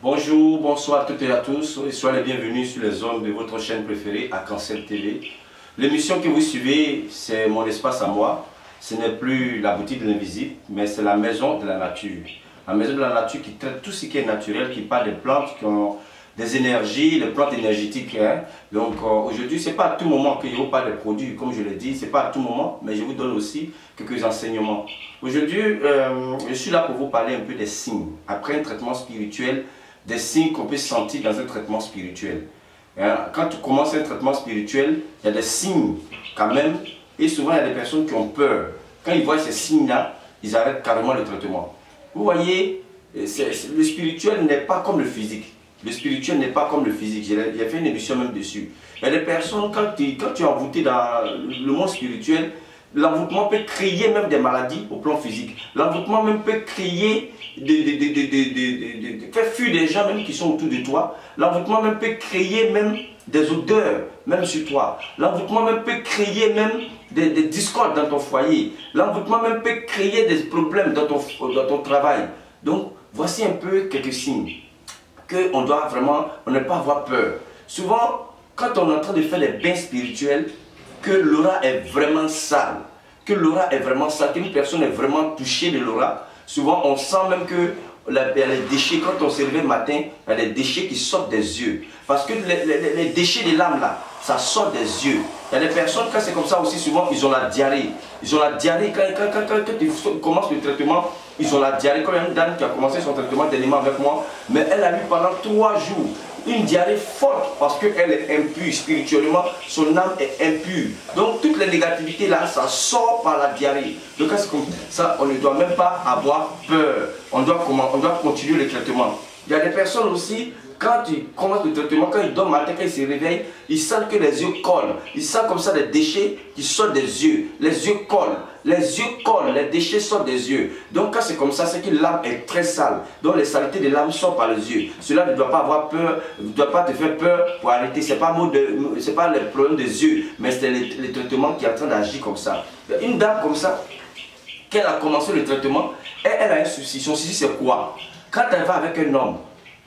Bonjour, bonsoir à toutes et à tous et soyez les bienvenus sur les ondes de votre chaîne préférée, Arc-en-Ciel TV. L'émission que vous suivez, c'est mon espace à moi. Ce n'est plus la boutique de l'invisible, mais c'est la maison de la nature. La maison de la nature qui traite tout ce qui est naturel, qui parle des plantes, qui ont des énergies, les plantes énergétiques. Hein. Donc aujourd'hui, ce n'est pas à tout moment que je vous parle des produits, comme je l'ai dit, ce n'est pas à tout moment, mais je vous donne aussi quelques enseignements. Aujourd'hui, je suis là pour vous parler un peu des signes. Après un traitement spirituel, des signes qu'on peut sentir dans un traitement spirituel. Hein. Quand tu commences un traitement spirituel, il y a des signes quand même, et souvent il y a des personnes qui ont peur. Quand ils voient ces signes-là, ils arrêtent carrément le traitement. Vous voyez, le spirituel n'est pas comme le physique. Le spirituel n'est pas comme le physique. J'ai fait une émission même dessus. Il y a des personnes, quand tu es envoûté dans le monde spirituel, l'envoûtement peut créer même des maladies au plan physique. L'envoûtement même peut créer, faire fuir des gens même qui sont autour de toi. L'envoûtement même peut créer même des odeurs, même sur toi. L'envoûtement même peut créer même des discordes dans ton foyer. L'envoûtement même peut créer des problèmes dans ton travail. Donc, voici un peu quelques signes qu'on doit vraiment, on ne pas avoir peur. Souvent, quand on est en train de faire des bains spirituels, que l'aura est vraiment sale, qu'une personne est vraiment touchée de l'aura, souvent on sent même que il y a les déchets, quand on se réveille le matin, il y a des déchets qui sortent des yeux. Parce que les déchets de l'âme là, ça sort des yeux. Il y a des personnes, quand c'est comme ça aussi, souvent ils ont la diarrhée. Ils ont la diarrhée, quand ils commencent le traitement, ils ont la diarrhée. Comme une dame qui a commencé son traitement dernièrement avec moi, mais elle a eu pendant 3 jours une diarrhée forte parce qu'elle est impure spirituellement, son âme est impure. Donc toutes les négativités là, ça sort par la diarrhée. Donc c'est comme ça, on ne doit même pas avoir peur. On doit continuer le traitement. Il y a des personnes aussi, quand ils commencent le traitement, quand ils dorment matin, quand ils se réveillent, ils sentent que les yeux collent. Ils sentent comme ça des déchets qui sortent des yeux. Les yeux collent. Les yeux collent, les déchets sortent des yeux. Donc quand c'est comme ça, c'est que l'âme est très sale. Donc les saletés de l'âme sortent par les yeux. Cela ne doit pas avoir peur, ne doit pas te faire peur pour arrêter. Ce n'est pas le problème des yeux, mais c'est le traitement qui est en train d'agir comme ça. Une dame comme ça, quand elle a commencé le traitement, elle a un souci. Son souci c'est quoi? Quand elle va avec un homme,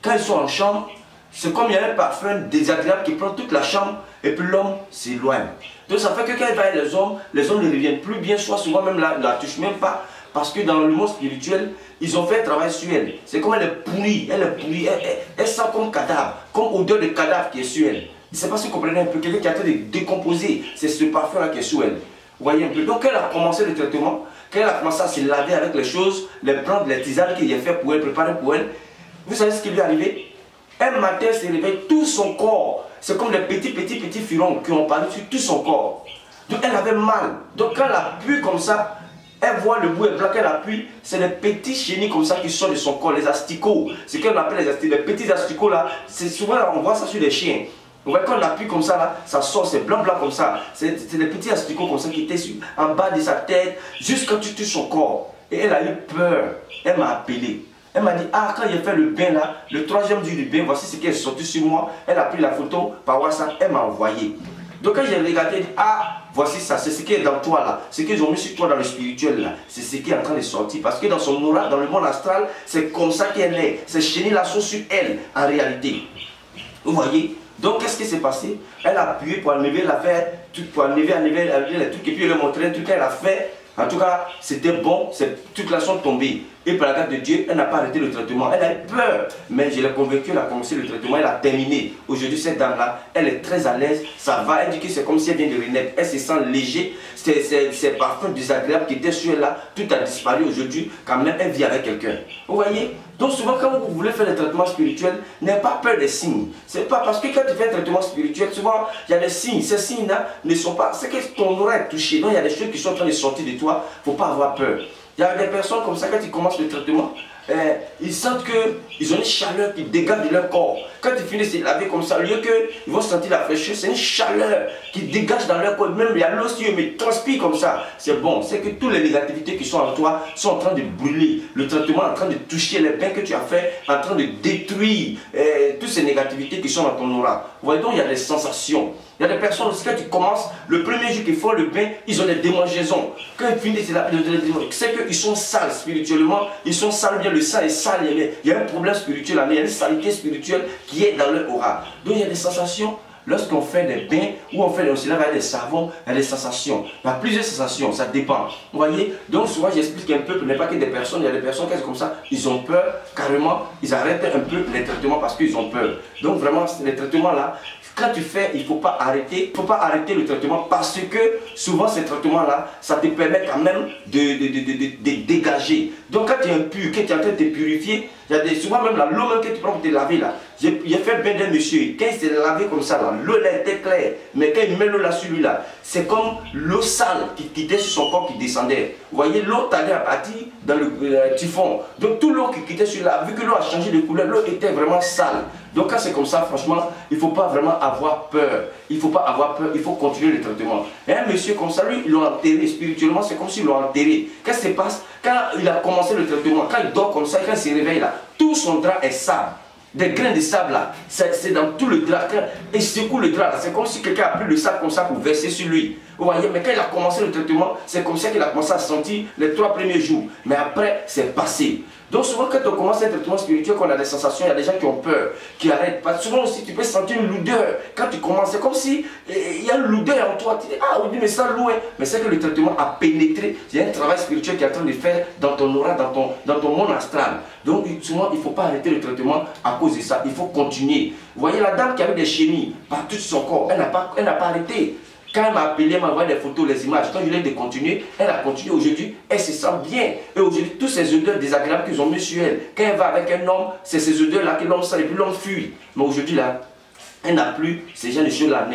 quand ils sont en chambre, c'est comme il y a un parfum désagréable qui prend toute la chambre et puis l'homme s'éloigne. Donc ça fait que quand elle va avec les hommes ne reviennent plus bien, soit souvent même la touchent même pas, parce que dans le monde spirituel, ils ont fait un travail sur elle. C'est comme elle est pourrie, elle sent comme cadavre, comme odeur de cadavre qui est sur elle. Je ne sais pas si vous comprenez un peu, quelqu'un qui est en train de décomposer, c'est ce parfum-là qui est sur elle. Vous voyez un peu. Donc elle a commencé le traitement, quand elle a commencé à se laver avec les choses, les plantes, les tisanes qu'il a fait pour elle, préparées pour elle, vous savez ce qui lui est arrivé? Un matin, elle se réveille, tout son corps, c'est comme des petits filons qui ont paru sur tout son corps. Donc elle avait mal. Donc quand elle appuie comme ça, elle voit le bout et blanc qu'elle appuie, c'est des petits chenilles comme ça qui sortent de son corps, les asticots. C'est ce qu'on appelle les asticots. Les petits asticots là, c'est souvent on voit ça sur les chiens. Vous voyez, quand on appuie comme ça là, ça sort, c'est blanc comme ça. C'est des petits asticots comme ça qui étaient en bas de sa tête, jusqu'à tu touches son corps. Et elle a eu peur. Elle m'a appelé. Elle m'a dit, ah, quand j'ai fait le bain là, le 3e jour du bain, voici ce qui est sorti sur moi. Elle a pris la photo par WhatsApp, elle m'a envoyé. Donc quand j'ai regardé, elle dit, ah, voici ça, c'est ce qui est dans toi là. Ce qu'ils ont mis sur toi dans le spirituel là, c'est ce qui est en train de sortir. Parce que dans son aura, dans le monde astral, c'est comme ça qu'elle est. Ces chenilles là sont sur elle, en réalité. Vous voyez? Donc qu'est-ce qui s'est passé? Elle a appuyé pour enlever l'affaire, pour enlever les trucs, et puis elle a montré un truc qu'elle a fait. En tout cas, c'était bon, toutes là sont tombées. Et par la grâce de Dieu, elle n'a pas arrêté le traitement. Elle a eu peur, mais je l'ai convaincue, elle a commencé le traitement, elle a terminé. Aujourd'hui, cette dame-là, elle est très à l'aise, ça va. Elle dit que c'est comme si elle vient de renaître. Elle se sent léger. Ces parfums désagréables qui étaient sur elle là, tout a disparu aujourd'hui. Quand même, elle vit avec quelqu'un. Vous voyez? Donc souvent, quand vous voulez faire des traitements spirituels, n'ayez pas peur des signes. C'est pas parce que quand tu fais un traitement spirituel, souvent, il y a des signes. Ces signes-là ne sont pas... C'est que ton aura est touché. Donc, il y a des choses qui sont en train de sortir de toi. Il ne faut pas avoir peur. Il y a des personnes comme ça, quand ils commencent le traitement, ils sentent qu'ils ont une chaleur qui dégage de leur corps. Quand ils finissent de laver comme ça, au lieu qu'ils vont sentir la fraîcheur, c'est une chaleur qui dégage dans leur corps. Même il y a l'eau sur eux, mais transpire comme ça. C'est bon, c'est que toutes les négativités qui sont en toi sont en train de brûler. Le traitement est en train de toucher les bains que tu as fait, en train de détruire toutes ces négativités qui sont dans ton aura. Vous voyez donc, il y a des sensations. Il y a des personnes aussi, quand tu commences, le premier jour qu'ils font le bain, ils ont des démangeaisons. Quand ils finissent, c'est qu'ils sont sales spirituellement, ils sont sales, bien le sang est sale, il y a un problème spirituel, il y a une saleté spirituelle qui est dans leur aura. Donc il y a des sensations. Lorsqu'on fait des bains ou on se lave avec des savons, il y a des sensations. Il y a plusieurs sensations, ça dépend. Vous voyez? Donc souvent j'explique un peu, n'est pas que des personnes, il y a des personnes qui sont comme ça, ils ont peur, carrément, ils arrêtent un peu les traitements parce qu'ils ont peur. Donc vraiment, les traitements là, quand tu fais, il ne faut pas arrêter. Il ne faut pas arrêter le traitement parce que souvent ces traitements-là, ça te permet quand même de dégager. Donc quand tu es impur, que tu es en train de te purifier, il y a souvent même l'eau même que tu prends pour te laver là. J'ai fait le bain d'un monsieur, quand il s'est lavé comme ça là, l'eau là était claire. Mais quand il met l'eau là sur lui là, c'est comme l'eau sale qui était sur son corps qui descendait. Vous voyez, l'eau t'allait à partir dans le typhon. Donc toute l'eau qui quittait sur là, vu que l'eau a changé de couleur, l'eau était vraiment sale. Donc quand c'est comme ça, franchement, il ne faut pas vraiment avoir peur. Il ne faut pas avoir peur, il faut continuer le traitement. Et un monsieur comme ça, lui, ils l'ont enterré spirituellement, c'est comme s'ils l'ont enterré. Qu'est-ce qui se passe? Quand il a commencé le traitement, quand il dort comme ça, quand il se réveille là, tout son drap est sable. Des grains de sable là, c'est dans tout le drap. Et il secoue le drap là, c'est comme si quelqu'un a pris le sable comme ça pour verser sur lui. Vous voyez, mais quand il a commencé le traitement, c'est comme ça qu'il a commencé à sentir les 3 premiers jours. Mais après, c'est passé. Donc souvent quand on commence un traitement spirituel, qu'on a des sensations, il y a des gens qui ont peur, qui arrêtent pas. Souvent aussi tu peux sentir une lourdeur. Quand tu commences, c'est comme si il y a une lourdeur en toi. Tu dis, ah oui, mais ça loin. Mais c'est que le traitement a pénétré. Il y a un travail spirituel qui est en train de faire dans ton aura, dans ton monde astral. Donc souvent il ne faut pas arrêter le traitement à cause de ça. Il faut continuer. Vous voyez la dame qui avait des chenilles partout sur son corps, elle n'a pas arrêté. Quand elle m'a appelé, elle m'a envoyé des photos, les images. Quand je lui ai dit de continuer, elle a continué. Aujourd'hui, elle se sent bien. Et aujourd'hui, tous ces odeurs désagréables qu'ils ont mis sur elle, quand elle va avec un homme, c'est ces odeurs-là que l'homme sent et puis l'homme fuit. Mais aujourd'hui, là, elle n'a plus ces gens de choses-là.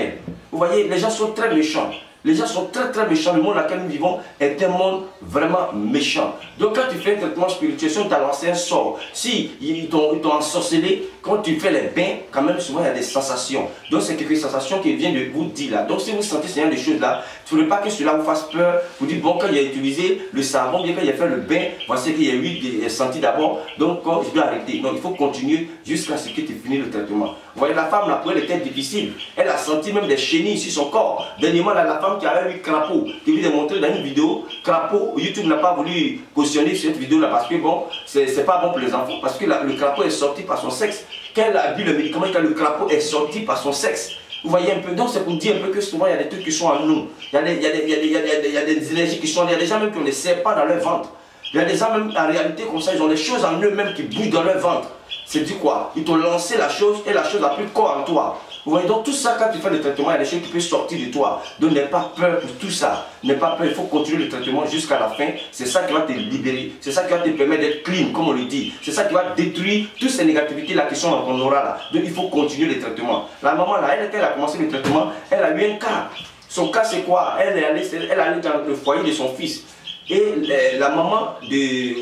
Vous voyez, les gens sont très méchants. Les gens sont très méchants. Le monde dans lequel nous vivons est un monde vraiment méchant. Donc quand tu fais un traitement spirituel, si on t'a lancé un sort, si ils t'ont ensorcelé, quand tu fais les bains, quand même souvent il y a des sensations. Donc c'est quelques sensations qui viennent de vous dire là. Donc si vous sentez ce genre de choses là, il ne faudrait pas que cela vous fasse peur. Vous dites bon, quand il a utilisé le savon, bien quand il a fait le bain, voici qu'il y a eu des senti d'abord, donc je dois arrêter. Donc il faut continuer jusqu'à ce que tu finisses le traitement. Vous voyez la femme là, pour elle était difficile. Elle a senti même des chenilles sur son corps. Dernièrement là, la femme qui avait eu crapaud, qui lui a montré dans une vidéo, crapaud, YouTube n'a pas voulu cautionner cette vidéo là parce que bon, c'est pas bon pour les enfants, parce que le crapaud est sorti par son sexe. Quand elle a bu le médicament, quand le crapaud est sorti par son sexe. Vous voyez un peu, donc c'est pour dire un peu que souvent il y a des trucs qui sont en nous. Il y a des énergies qui sont, il y a des gens même qui ont des serpents dans leur ventre. Il y a des gens même en réalité comme ça, ils ont des choses en eux-mêmes qui bougent dans leur ventre. C'est dit quoi? Ils t'ont lancé la chose et la chose n'a plus de corps en toi. Vous voyez, donc tout ça, quand tu fais le traitement, il y a des choses qui peuvent sortir de toi. Donc n'aie pas peur pour tout ça. N'aie pas peur, il faut continuer le traitement jusqu'à la fin. C'est ça qui va te libérer. C'est ça qui va te permettre d'être clean, comme on le dit. C'est ça qui va détruire toutes ces négativités-là qui sont dans ton aura là. Donc il faut continuer le traitement. La maman là, elle, quand elle a commencé le traitement, elle a eu un cas. Son cas c'est quoi? Elle est allée dans le foyer de son fils. Et la maman,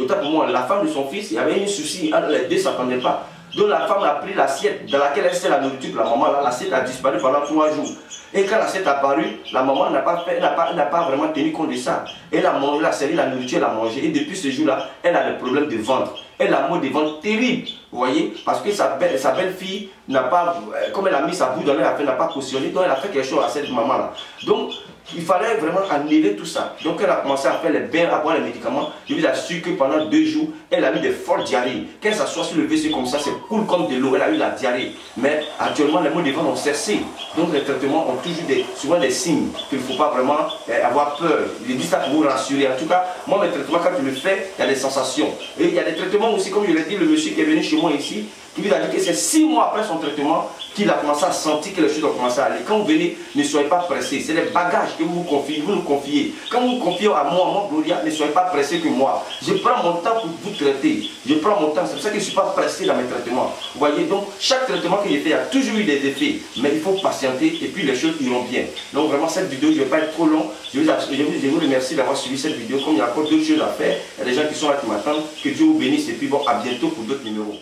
autant pour moi, la femme de son fils, il y avait un souci, les deux ne s'entendaient pas. Donc la femme a pris l'assiette dans laquelle elle sait la nourriture pour la maman, l'assiette a disparu pendant 3 jours. Et quand l'assiette a apparu, la maman n'a pas vraiment tenu compte de ça. Elle a servi la nourriture, elle a mangé. Et depuis ce jour-là, elle a des problèmes de ventre. Elle a mot de ventre terrible, vous voyez, parce que sa belle-fille n'a pas, comme elle a mis sa boue dans l'affaire, n'a pas cautionné, donc elle a fait quelque chose à cette maman-là. Donc, il fallait vraiment annuler tout ça. Donc elle a commencé à faire les bains, à boire les médicaments. Je vous assure que pendant 2 jours, elle a eu des fortes diarrhées. Quand elle s'assoit sur le WC comme ça, c'est cool comme de l'eau. Elle a eu la diarrhée. Mais actuellement, les maux de ventre ont cessé. Donc les traitements ont toujours souvent des signes qu'il ne faut pas vraiment avoir peur. Je dis ça pour vous rassurer. En tout cas, moi, mes traitements, quand je le fais, il y a des sensations. Et il y a des traitements aussi, comme je l'ai dit, le monsieur qui est venu chez moi ici, qui lui a dit que c'est 6 mois après son traitement qu'il a commencé à sentir que les choses ont commencé à aller. Quand vous venez, ne soyez pas pressés. C'est des bagages que vous nous confiez. Quand vous vous confiez à moi, Gloria, ne soyez pas pressés que moi. Je prends mon temps pour vous traiter. Je prends mon temps. C'est pour ça que je ne suis pas pressé dans mes traitements. Vous voyez, donc, chaque traitement que j'ai fait, il y a toujours eu des effets. Mais il faut patienter et puis les choses iront bien. Donc, vraiment, cette vidéo, je ne vais pas être trop long. Je vous remercie d'avoir suivi cette vidéo. Comme il y a encore d'autres choses à faire, il y a des gens qui sont là qui m'attendent. Que Dieu vous bénisse et puis bon, à bientôt pour d'autres numéros.